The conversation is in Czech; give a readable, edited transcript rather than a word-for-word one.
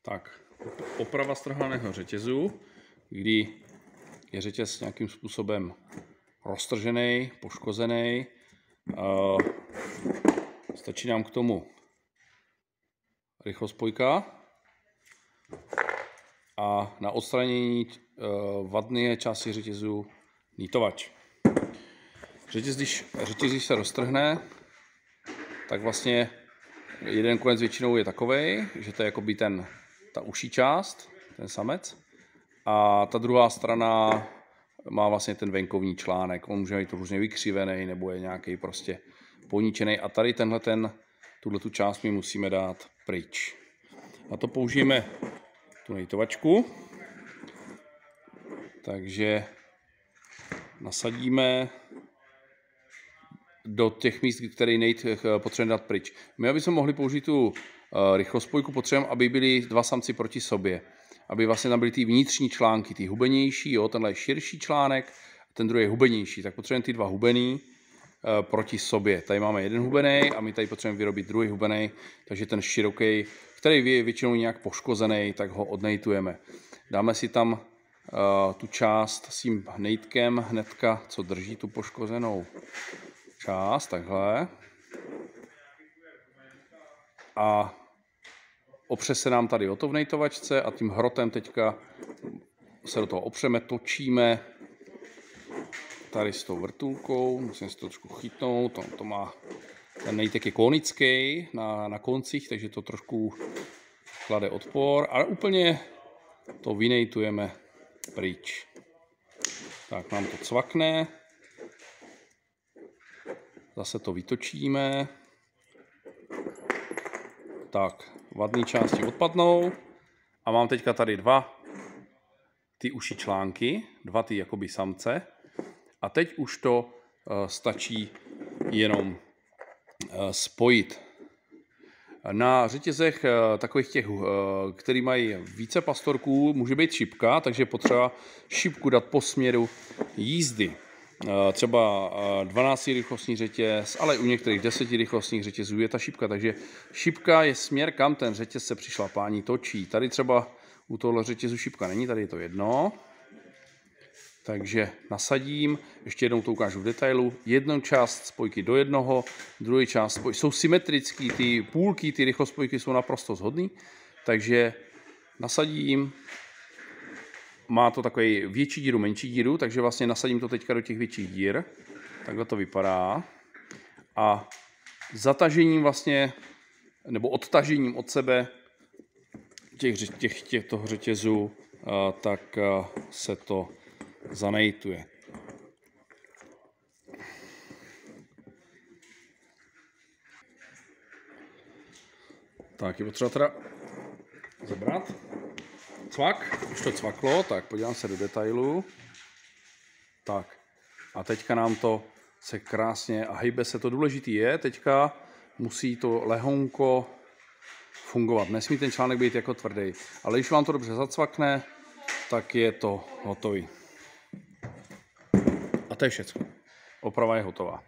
Tak, oprava strhaného řetězu, kdy je řetěz nějakým způsobem roztržený, poškozený. Stačí nám k tomu rychlospojka a na odstranění vadné části řetězu nitovač. Řetěz, když se roztrhne, tak vlastně jeden konec většinou je takovej, že to je jakoby ta uší část, ten samec, a ta druhá strana má vlastně ten venkovní článek. On může být různě vykřivený nebo je nějaký prostě poničený. A tady tuhletu část my musíme dát pryč. Na to použijeme tu nejtovačku. Takže nasadíme do těch míst, které nejt potřebujeme dát pryč. My, abychom mohli použít tu rychlospojku, potřebujeme, aby byli dva samci proti sobě. Aby vlastně tam byly ty vnitřní články, ty hubenější, jo, tenhle je širší článek, a ten druhý je hubenější. Tak potřebujeme ty dva hubený proti sobě. Tady máme jeden hubený a my tady potřebujeme vyrobit druhý hubený, takže ten široký, který je většinou nějak poškozený, tak ho odnejtujeme. Dáme si tam tu část s tím nejtkem hnedka, co drží tu poškozenou část, takhle. A opře se nám tady o to v nejtovačce a tím hrotem teďka se do toho opřeme, točíme tady s tou vrtulkou, musím si to trošku chytnout, to má, ten nejtek je konický na koncích, takže to trošku klade odpor, ale úplně to vynejtujeme pryč. Tak nám to cvakne, zase to vytočíme, tak vadné části odpadnou a mám teďka tady dva ty uší články, dva ty jakoby samce a teď už to stačí jenom spojit. Na řetězech takových těch, který mají více pastorků, může být šipka, takže potřeba šipku dát po směru jízdy. Třeba 12 rychlostní řetěz, ale u některých 10 rychlostních řetězů je ta šipka, takže šipka je směr, kam ten řetěz se při šlapání točí. Tady třeba u tohle řetězu šipka není, tady je to jedno. Takže nasadím, ještě jednou to ukážu v detailu, jednu část spojky do jednoho, druhou část spojky. Jsou symetrický, ty půlky, ty rychlospojky jsou naprosto shodný, takže nasadím, má to takový větší díru, menší díru, takže vlastně nasadím to teďka do těch větších dír, takhle to vypadá a zatažením vlastně, nebo odtažením od sebe toho řetězu, tak se to zanejtuje. Tak je potřeba teda zabrat. Cvak, už to cvaklo, tak podívám se do detailu. Tak a teďka nám to se krásně a hejbe se, to důležitý je, teďka musí to lehonko fungovat. Nesmí ten článek být jako tvrdý, ale když vám to dobře zacvakne, tak je to hotový. A to je všechno. Oprava je hotová.